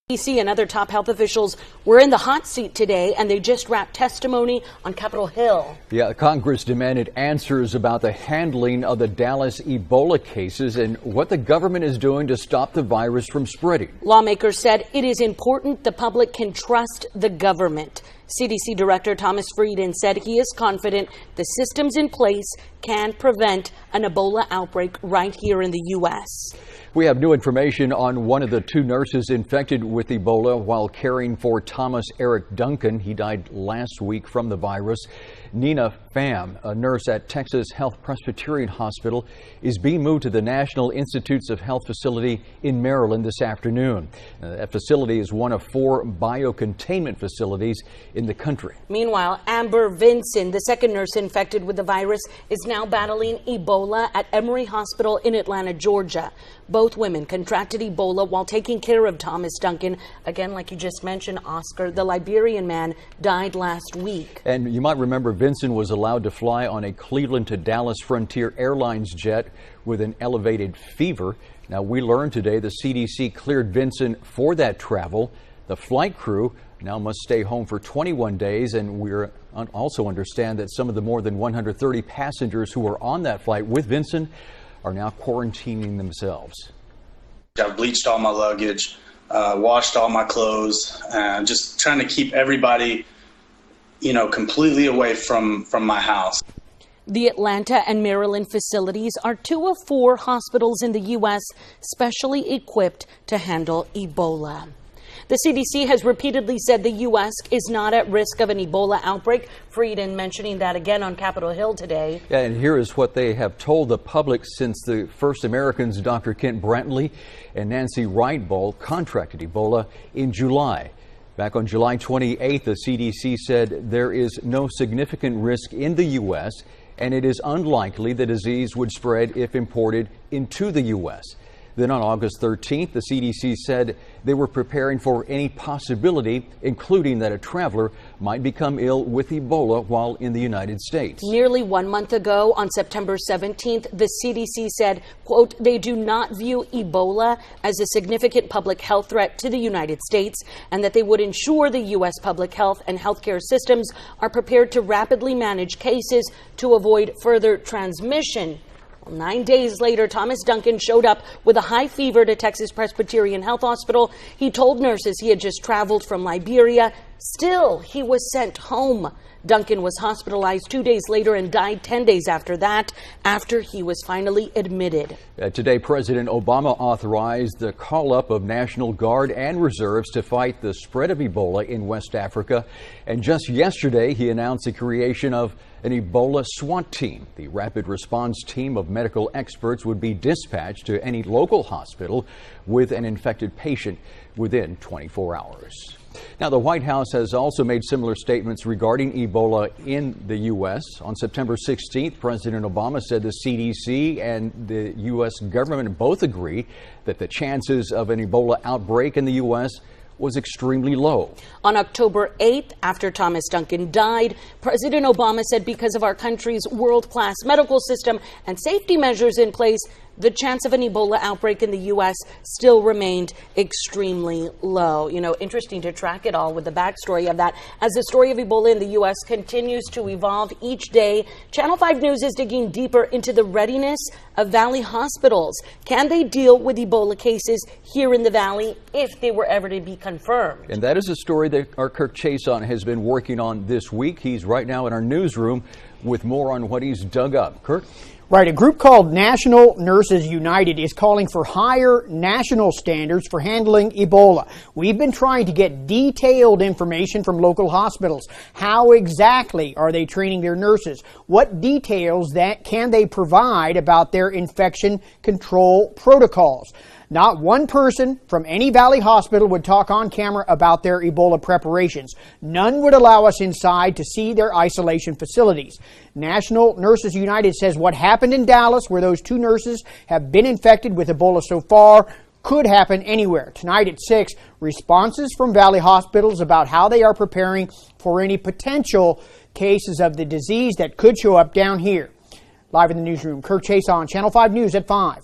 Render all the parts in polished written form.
CDC and other top health officials were in the hot seat today, and they just wrapped testimony on Capitol Hill. Yeah, Congress demanded answers about the handling of the Dallas Ebola cases and what the government is doing to stop the virus from spreading. Lawmakers said it is important the public can trust the government. CDC Director Thomas Frieden said he is confident the systems in place can prevent an Ebola outbreak right here in the U.S. We have new information on one of the two nurses infected with Ebola while caring for Thomas Eric Duncan. He died last week from the virus. Nina Pham, a nurse at Texas Health Presbyterian Hospital, is being moved to the National Institutes of Health facility in Maryland this afternoon. That facility is one of 4 biocontainment facilities in the country. Meanwhile, Amber Vinson, the second nurse infected with the virus, is now battling Ebola at Emory Hospital in Atlanta, Georgia. Both women contracted Ebola while taking care of Thomas Duncan. Again, like you just mentioned, Oscar, the Liberian man, died last week. And you might remember Vinson was allowed to fly on a Cleveland to Dallas Frontier Airlines jet with an elevated fever. Now, we learned today the CDC cleared Vinson for that travel. The flight crew now must stay home for 21 days, and we also understand that some of the more than 130 passengers who were on that flight with Vinson are now quarantining themselves. I've bleached all my luggage, washed all my clothes, just trying to keep everybody, completely away from my house. The Atlanta and Maryland facilities are 2 of 4 hospitals in the U.S. specially equipped to handle Ebola. The CDC has repeatedly said the U.S. is not at risk of an Ebola outbreak. Frieden mentioning that again on Capitol Hill today. Yeah, and here is what they have told the public since the first Americans, Dr. Kent Brantley and Nancy Wright-Bull, contracted Ebola in July. Back on July 28th, the CDC said there is no significant risk in the U.S. and it is unlikely the disease would spread if imported into the U.S. Then on August 13th, the CDC said they were preparing for any possibility, including that a traveler might become ill with Ebola while in the United States. Nearly 1 month ago, on September 17th, the CDC said, quote, they do not view Ebola as a significant public health threat to the United States, and that they would ensure the U.S. public health and healthcare systems are prepared to rapidly manage cases to avoid further transmission. 9 days later, Thomas Duncan showed up with a high fever to Texas Presbyterian Health Hospital. He told nurses he had just traveled from Liberia. Still, he was sent home. Duncan was hospitalized 2 days later and died 10 days after that, after he was finally admitted. Today, President Obama authorized the call-up of National Guard and reserves to fight the spread of Ebola in West Africa. And just yesterday, he announced the creation of an Ebola SWAT team. The rapid response team of medical experts would be dispatched to any local hospital with an infected patient within 24 hours. Now, the White House has also made similar statements regarding Ebola in the U.S. On September 16th, President Obama said the CDC and the U.S. government both agree that the chances of an Ebola outbreak in the U.S. was extremely low. On October 8th, after Thomas Duncan died, President Obama said because of our country's world-class medical system and safety measures in place, the chance of an Ebola outbreak in the U.S. still remained extremely low. Interesting to track it all with the backstory of that. As the story of Ebola in the U.S. continues to evolve each day, Channel 5 News is digging deeper into the readiness of Valley hospitals. Can they deal with Ebola cases here in the Valley if they were ever to be confirmed? And that is a story that our Kirk Chason has been working on this week. He's right now in our newsroom with more on what he's dug up. Kirk? Right. A group called National Nurses United is calling for higher national standards for handling Ebola. We've been trying to get detailed information from local hospitals. How exactly are they training their nurses? What details can they provide about their infection control protocols? Not one person from any Valley hospital would talk on camera about their Ebola preparations. None would allow us inside to see their isolation facilities. National Nurses United says what happened in Dallas, where those 2 nurses have been infected with Ebola so far, could happen anywhere. Tonight at 6, responses from Valley hospitals about how they are preparing for any potential cases of the disease that could show up down here. Live in the newsroom, Kirk Chason, Channel 5 News at 5.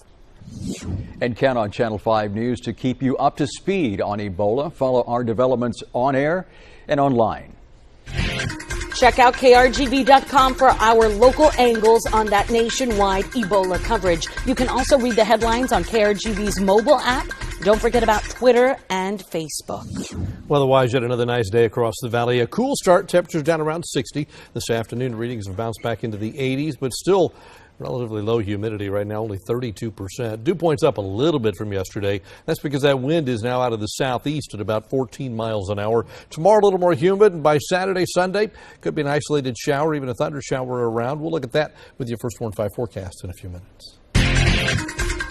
And count on Channel 5 News to keep you up to speed on Ebola. Follow our developments on air and online. Check out krgv.com for our local angles on that nationwide Ebola coverage. You can also read the headlines on KRGV's mobile app. Don't forget about Twitter and Facebook. Weather-wise, yet another nice day across the valley. A cool start. Temperatures down around 60 this afternoon. Readings have bounced back into the 80s, but still relatively low humidity right now, only 32%. Dew point's up a little bit from yesterday. That's because that wind is now out of the southeast at about 14 miles an hour. Tomorrow, a little more humid, and by Saturday, Sunday, could be an isolated shower, even a thunder shower around. We'll look at that with your First Warn 5 forecast in a few minutes.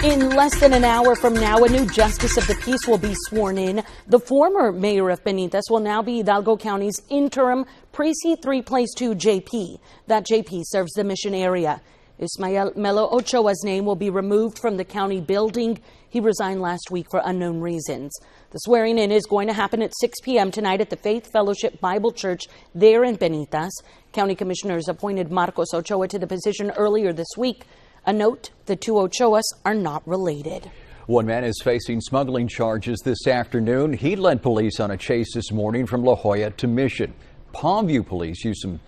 In less than an hour from now, a new justice of the peace will be sworn in. The former mayor of Benitez will now be Hidalgo County's interim Precinct 3 Place 2 JP. That JP serves the Mission area. Ismael Melo Ochoa's name will be removed from the county building. He resigned last week for unknown reasons. The swearing in is going to happen at 6 p.m. tonight at the Faith Fellowship Bible Church there in Benitez. County commissioners appointed Marcos Ochoa to the position earlier this week. A note, the two Ochoas are not related. One man is facing smuggling charges this afternoon. He led police on a chase this morning from La Jolla to Mission. Palmview police used some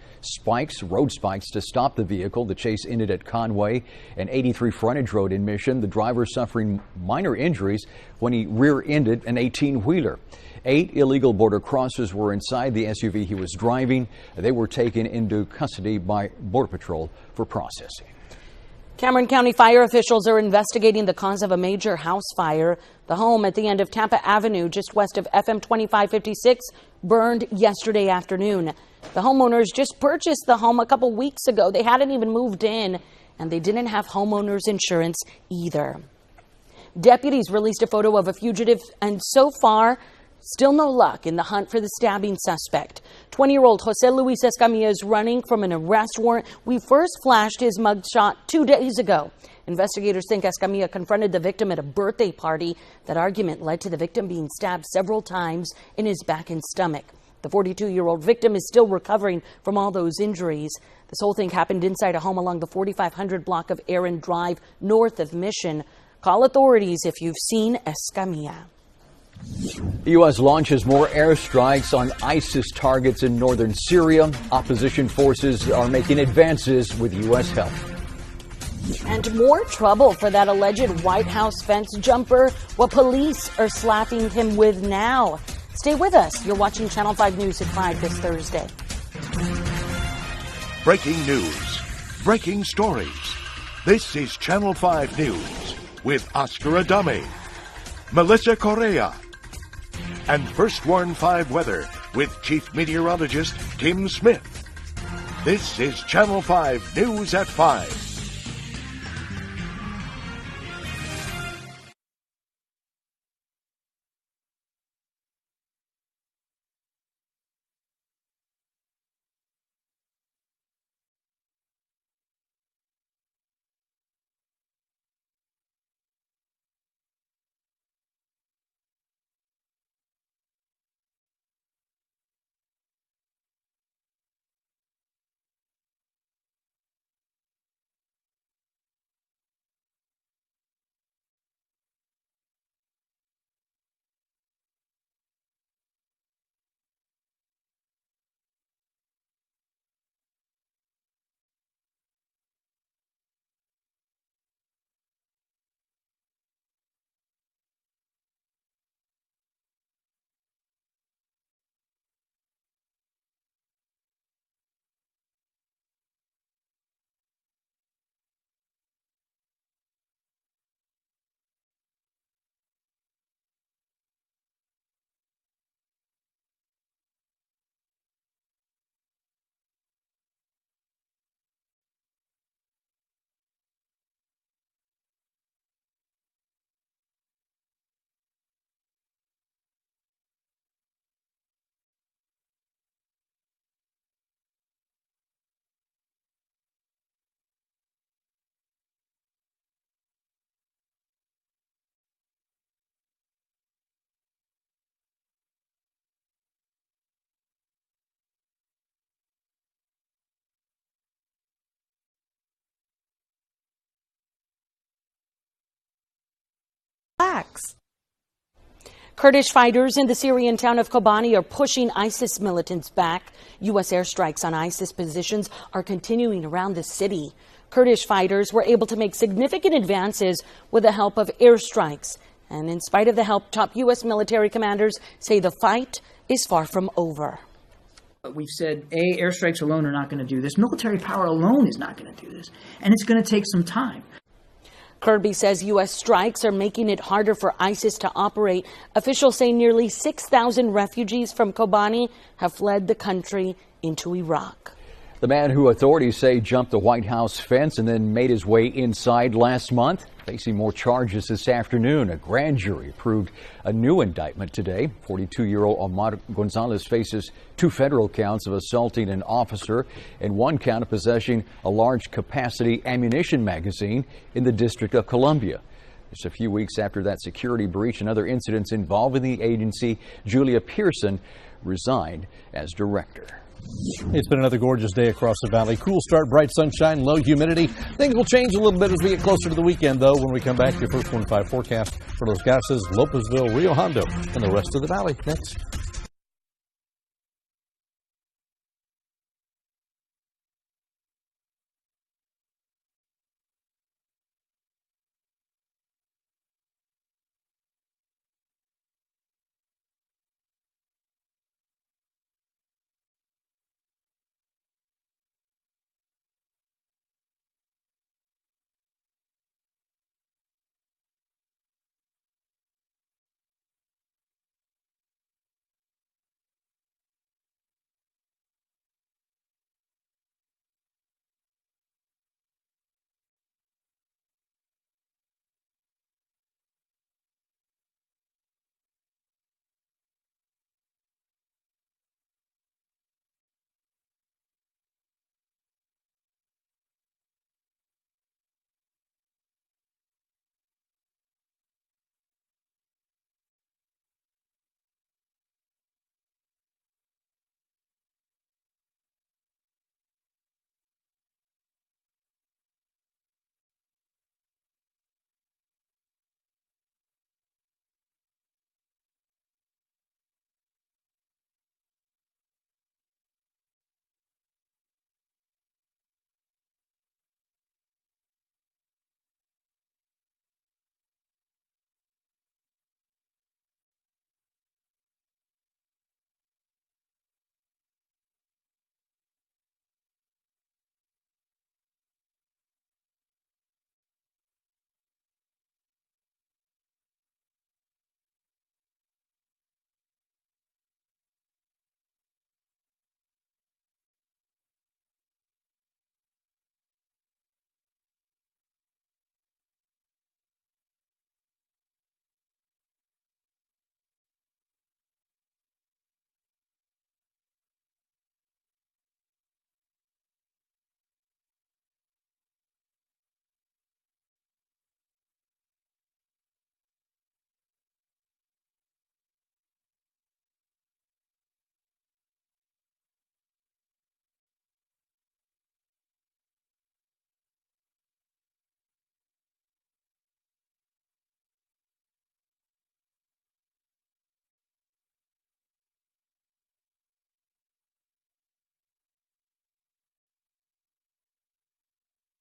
road spikes to stop the vehicle. The chase ended at Conway and 83 Frontage Road in Mission. The driver suffering minor injuries when he rear-ended an 18-wheeler. 8 illegal border crossers were inside the SUV he was driving. They were taken into custody by Border Patrol for processing. Cameron County fire officials are investigating the cause of a major house fire. The home at the end of Tampa Avenue, just west of FM 2556, burned yesterday afternoon. The homeowners just purchased the home a couple weeks ago. They hadn't even moved in, and they didn't have homeowners insurance either. Deputies released a photo of a fugitive, and so far, still no luck in the hunt for the stabbing suspect. 20-year-old Jose Luis Escamilla is running from an arrest warrant. We first flashed his mugshot 2 days ago. Investigators think Escamilla confronted the victim at a birthday party. That argument led to the victim being stabbed several times in his back and stomach. The 42-year-old victim is still recovering from all those injuries. This whole thing happened inside a home along the 4500 block of Aaron Drive, north of Mission. Call authorities if you've seen Escamilla. The U.S. launches more airstrikes on ISIS targets in northern Syria. Opposition forces are making advances with U.S. help. And more trouble for that alleged White House fence jumper. What police are slapping him with now. Stay with us. You're watching Channel 5 News at 5 this Thursday. Breaking news. Breaking stories. This is Channel 5 News with Oscar Adame, Melissa Correa, and First Warn 5 Weather with Chief Meteorologist Tim Smith. This is Channel 5 News at 5. Kurdish fighters in the Syrian town of Kobani are pushing ISIS militants back. U.S. airstrikes on ISIS positions are continuing around the city. Kurdish fighters were able to make significant advances with the help of airstrikes. And in spite of the help, top U.S. military commanders say the fight is far from over. We've said, airstrikes alone are not going to do this. Military power alone is not going to do this. And it's going to take some time. Kirby says U.S. strikes are making it harder for ISIS to operate. Officials say nearly 6,000 refugees from Kobani have fled the country into Iraq. The man who authorities say jumped the White House fence and then made his way inside last month, facing more charges this afternoon. A grand jury approved a new indictment today. 42-year-old Omar Gonzalez faces 2 federal counts of assaulting an officer and 1 count of possessing a large capacity ammunition magazine in the District of Columbia. Just a few weeks after that security breach and other incidents involving the agency, Julia Pearson resigned as director. It's been another gorgeous day across the valley. Cool start, bright sunshine, low humidity. Things will change a little bit as we get closer to the weekend, though. When we come back, your First Warn 5 forecast for Los Gases, Lopezville, Rio Hondo, and the rest of the valley. Next.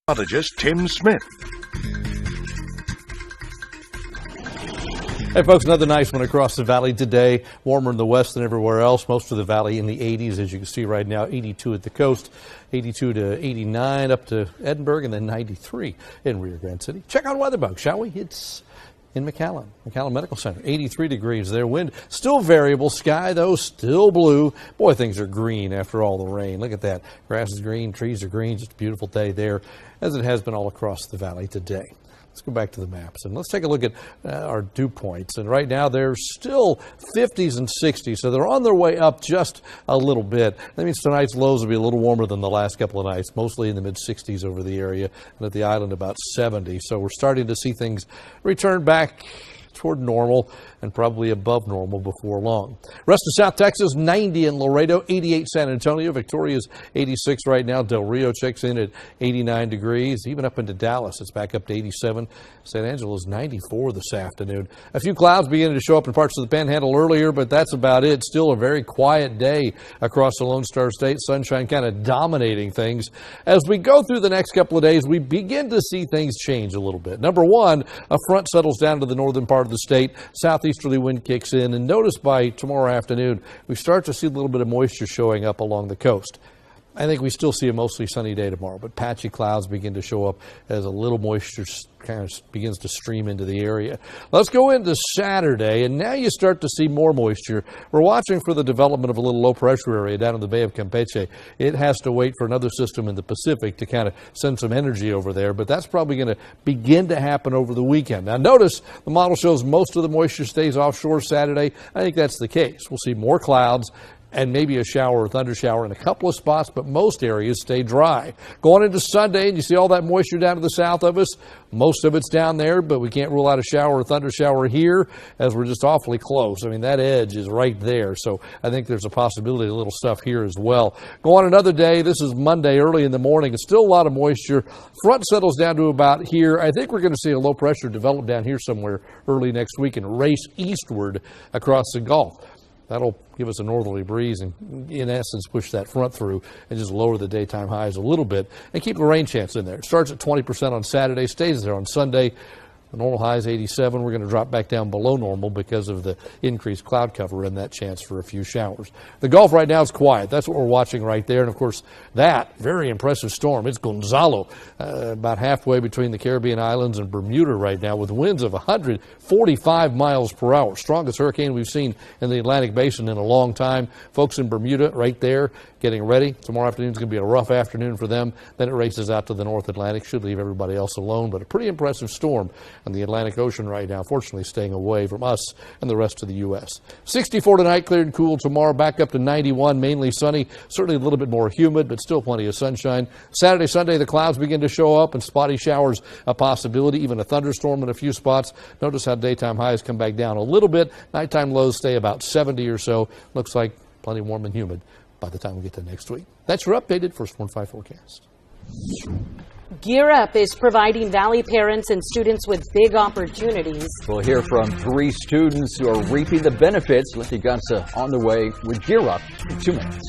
Meteorologist Tim Smith. Hey folks, another nice one across the valley today. Warmer in the west than everywhere else. Most of the valley in the 80s, as you can see right now. 82 at the coast, 82 to 89 up to Edinburgh, and then 93 in Rio Grande City. Check on WeatherBug, shall we? It's in McAllen Medical Center. 83 degrees there. Wind still variable. Sky, though, still blue. Boy, things are green after all the rain. Look at that. Grass is green. Trees are green. Just a beautiful day there, as it has been all across the valley today. Let's go back to the maps and let's take a look at our dew points. And right now they're still 50s and 60s, so they're on their way up just a little bit. That means tonight's lows will be a little warmer than the last couple of nights, mostly in the mid-60s over the area, and at the island about 70. So we're starting to see things return back toward normal and probably above normal before long. Rest of South Texas, 90 in Laredo, 88 San Antonio. Victoria's 86 right now. Del Rio checks in at 89 degrees. Even up into Dallas, it's back up to 87. San Angelo's 94 this afternoon. A few clouds beginning to show up in parts of the Panhandle earlier, but that's about it. Still a very quiet day across the Lone Star State. Sunshine kind of dominating things. As we go through the next couple of days, we begin to see things change a little bit. Number one, a front settles down to the northern part of the state. Southeasterly wind kicks in, and notice by tomorrow afternoon, we start to see a little bit of moisture showing up along the coast. I think we still see a mostly sunny day tomorrow, but patchy clouds begin to show up as a little moisture kind of begins to stream into the area. Let's go into Saturday, and now you start to see more moisture. We're watching for the development of a little low pressure area down in the Bay of Campeche. It has to wait for another system in the Pacific to kind of send some energy over there, but that's probably going to begin to happen over the weekend. Now notice the model shows most of the moisture stays offshore Saturday. I think that's the case. We'll see more clouds and maybe a shower or thunder shower in a couple of spots, but most areas stay dry. Going into Sunday, and you see all that moisture down to the south of us. Most of it's down there, but we can't rule out a shower or thunder shower here as we're just awfully close. I mean, that edge is right there, so I think there's a possibility of a little stuff here as well. Go on another day. This is Monday early in the morning. It's still a lot of moisture. Front settles down to about here. I think we're going to see a low pressure develop down here somewhere early next week and race eastward across the Gulf. That'll give us a northerly breeze and, in essence, push that front through and just lower the daytime highs a little bit and keep the rain chance in there. It starts at 20% on Saturday, stays there on Sunday. The normal high is 87. We're going to drop back down below normal because of the increased cloud cover and that chance for a few showers. The Gulf right now is quiet. That's what we're watching right there. And, of course, that very impressive storm, it's Gonzalo, about halfway between the Caribbean islands and Bermuda right now with winds of 145 miles per hour. Strongest hurricane we've seen in the Atlantic Basin in a long time. Folks in Bermuda right there getting ready. Tomorrow afternoon is going to be a rough afternoon for them. Then it races out to the North Atlantic. Should leave everybody else alone, but a pretty impressive storm in the Atlantic Ocean right now, fortunately staying away from us and the rest of the U.S. 64 tonight, cleared and cool tomorrow, back up to 91, mainly sunny, certainly a little bit more humid, but still plenty of sunshine. Saturday, Sunday, the clouds begin to show up and spotty showers a possibility, even a thunderstorm in a few spots. Notice how daytime highs come back down a little bit. Nighttime lows stay about 70 or so. Looks like plenty warm and humid by the time we get to next week. That's your updated First Warn 5 forecast. Gear Up is providing Valley parents and students with big opportunities. We'll hear from 3 students who are reaping the benefits. Lindsay Gunsa on the way with Gear Up in 2 minutes.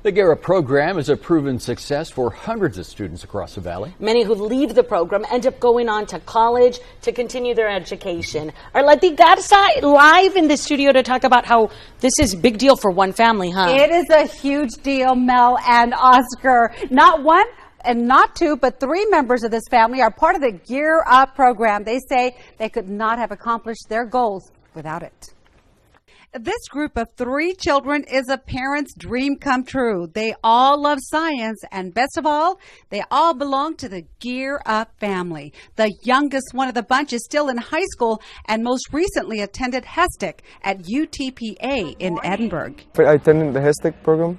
The GEAR Up program is a proven success for hundreds of students across the valley. Many who leave the program end up going on to college to continue their education. Arleti Garza live in the studio to talk about how this is a big deal for one family, huh? It is a huge deal, Mel and Oscar. Not one and not two, but three members of this family are part of the GEAR Up program. They say they could not have accomplished their goals without it. This group of three children is a parent's dream come true. They all love science, and best of all, they all belong to the GEAR Up family. The youngest one of the bunch is still in high school and most recently attended HESTEC at UTPA in Edinburgh. I attended the HESTEC program,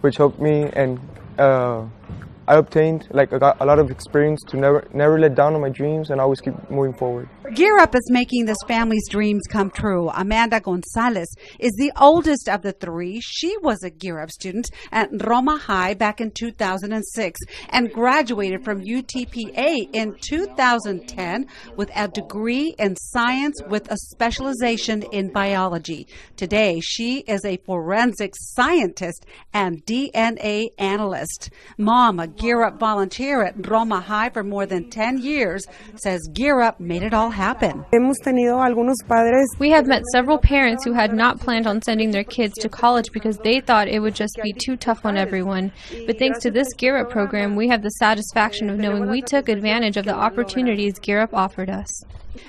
which helped me, and I obtained a lot of experience to never let down on my dreams and always keep moving forward. GEAR Up is making this family's dreams come true. Amanda Gonzalez is the oldest of the three. She was a GEAR Up student at Roma High back in 2006 and graduated from UTPA in 2010 with a degree in science with a specialization in biology. Today, she is a forensic scientist and DNA analyst. Mom, a GEAR Up volunteer at Roma High for more than 10 years, says GEAR Up made it all happen. We have met several parents who had not planned on sending their kids to college because they thought it would just be too tough on everyone. But thanks to this GEAR Up program, we have the satisfaction of knowing we took advantage of the opportunities GEAR Up offered us.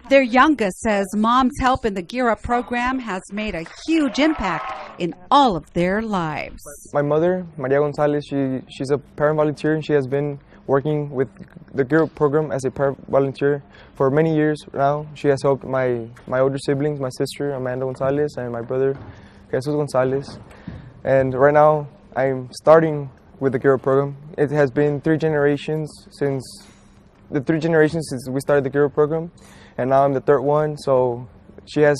Their youngest says Mom's help in the GEAR Up program has made a huge impact in all of their lives. My mother, Maria Gonzalez, she's a parent volunteer, and she has been working with the GEAR Up program as a parent volunteer for many years now. She has helped my older siblings, my sister Amanda Gonzalez and my brother Jesus Gonzalez. And right now I'm starting with the GEAR Up program. It has been three generations since we started the GEAR Up program, and now I'm the third one. So she has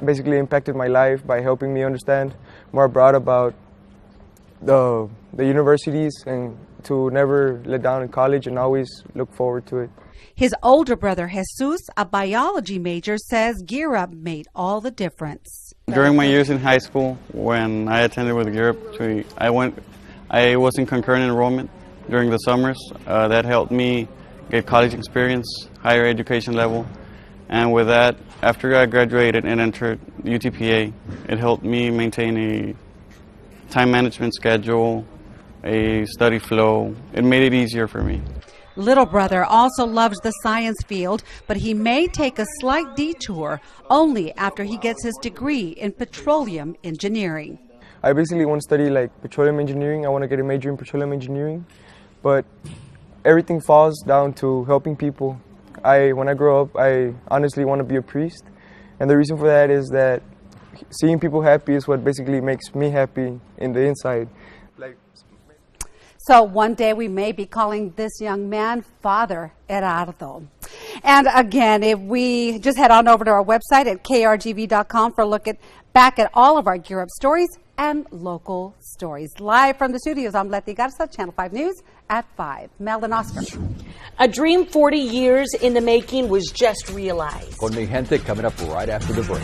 basically impacted my life by helping me understand more broad about the universities and to never let down in college and always look forward to it. His older brother Jesus, a biology major, says GEAR Up made all the difference. During my years in high school, when I attended with GEAR Up, I was in concurrent enrollment during the summers. That helped me get college experience, higher education level, and with that, after I graduated and entered UTPA, it helped me maintain a time management schedule, a study flow. It made it easier for me. Little brother also loves the science field, but he may take a slight detour only after he gets his degree in petroleum engineering. I basically want to study petroleum engineering. I want to get a major in petroleum engineering, but everything falls down to helping people. When I grow up, I honestly want to be a priest, and the reason for that is that seeing people happy is what basically makes me happy in the inside. So one day we may be calling this young man Father Gerardo. And again, if we just head on over to our website at krgv.com for a look back at all of our GEAR Up stories and local stories. Live from the studios, I'm Leti Garza, Channel 5 News at 5. Mel and Oscar. A dream 40 years in the making was just realized. Con mi gente coming up right after the break.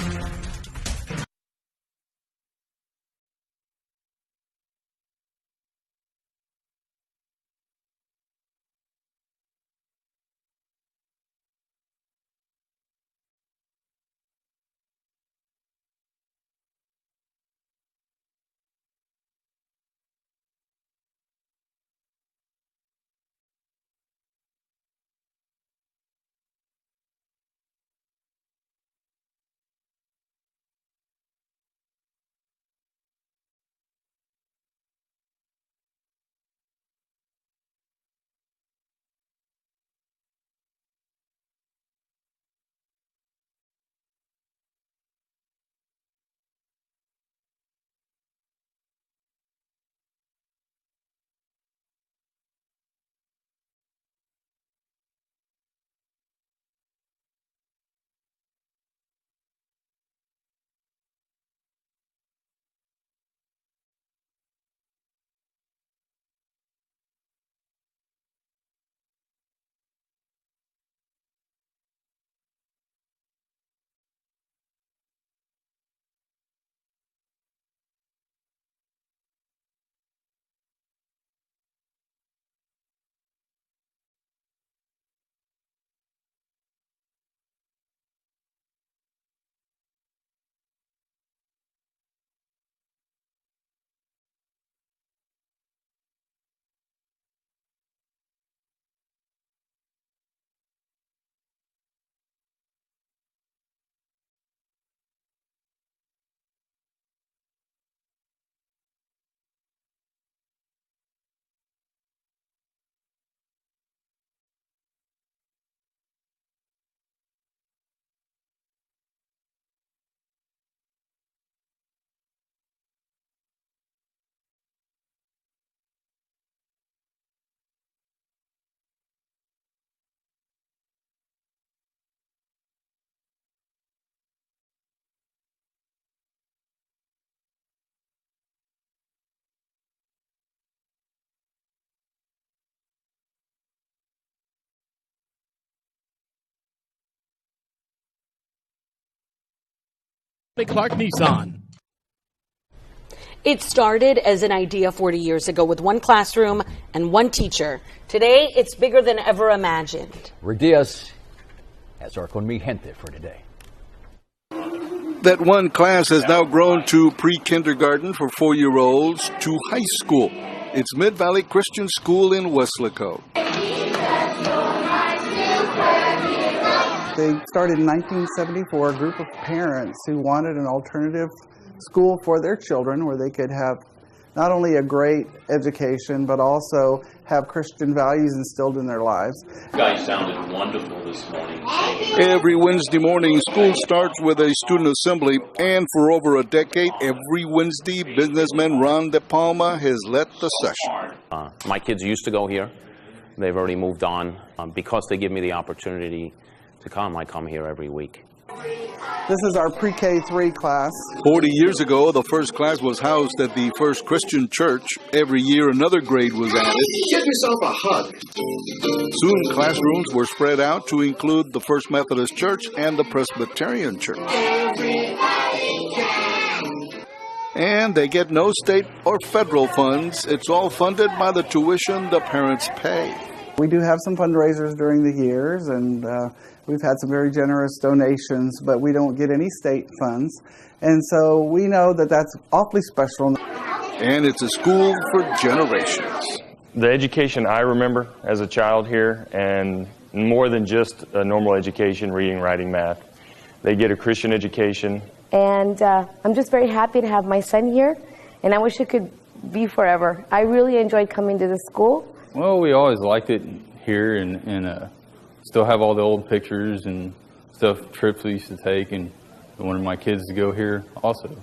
Clark Nissan. It started as an idea 40 years ago with one classroom and one teacher. Today, it's bigger than ever imagined. Rick Diaz has our Con Mi Gente for today. That one class has now grown to pre-kindergarten for 4-year-olds to high school. It's Mid-Valley Christian School in Weslaco. They started in 1974, a group of parents who wanted an alternative school for their children where they could have not only a great education, but also have Christian values instilled in their lives. You guys sounded wonderful this morning. Every Wednesday morning, school starts with a student assembly, and for over a decade, every Wednesday, businessman Ron De Palma has led the session. My kids used to go here. They've already moved on. Because they give me the opportunity to come, I come here every week. This is our pre-K3 class. 40 years ago, the first class was housed at the First Christian Church. Every year, another grade was added. Give yourself a hug. Soon, classrooms were spread out to include the First Methodist Church and the Presbyterian Church. And they get no state or federal funds. It's all funded by the tuition the parents pay. We do have some fundraisers during the years, and we've had some very generous donations, but we don't get any state funds. And so we know that that's awfully special. And it's a school for generations. The education I remember as a child here, and more than just a normal education, reading, writing, math. They get a Christian education. And I'm just very happy to have my son here, and I wish it could be forever. I really enjoyed coming to this school. Well, we always liked it here, and still have all the old pictures and stuff, trips we used to take, and I wanted my kids to go here also.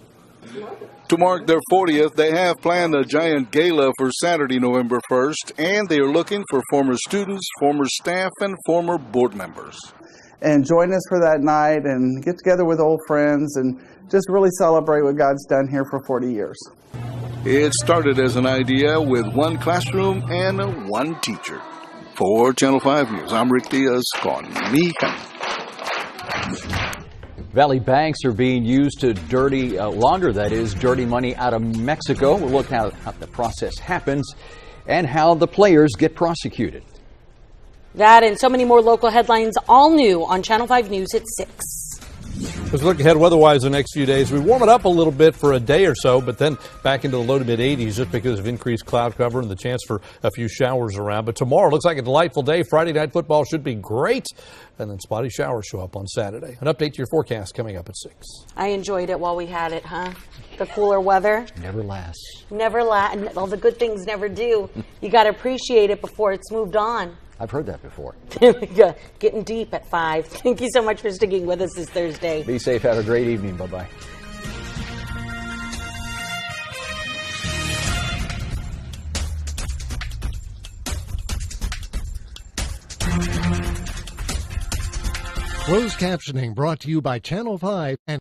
To mark their 40th, they have planned a giant gala for Saturday, November 1st, and they are looking for former students, former staff, and former board members. And join us for that night and get together with old friends and just really celebrate what God's done here for 40 years. It started as an idea with one classroom and one teacher. For Channel 5 News, I'm Rick Diaz, Con Mi Gente. Valley banks are being used to launder dirty money out of Mexico. We'll look at how the process happens and how the players get prosecuted. That and so many more local headlines, all new on Channel 5 News at 6. Let's look ahead weather-wise the next few days. We warm it up a little bit for a day or so, but then back into the low to mid-80s just because of increased cloud cover and the chance for a few showers around. But tomorrow looks like a delightful day. Friday night football should be great. And then spotty showers show up on Saturday. An update to your forecast coming up at 6. I enjoyed it while we had it, huh? The cooler weather. Never lasts. Never lasts. All the good things never do. You got to appreciate it before it's moved on. I've heard that before. Getting deep at 5. Thank you so much for sticking with us this Thursday. Be safe. Have a great evening. Bye-bye. Closed captioning brought to you by Channel 5 and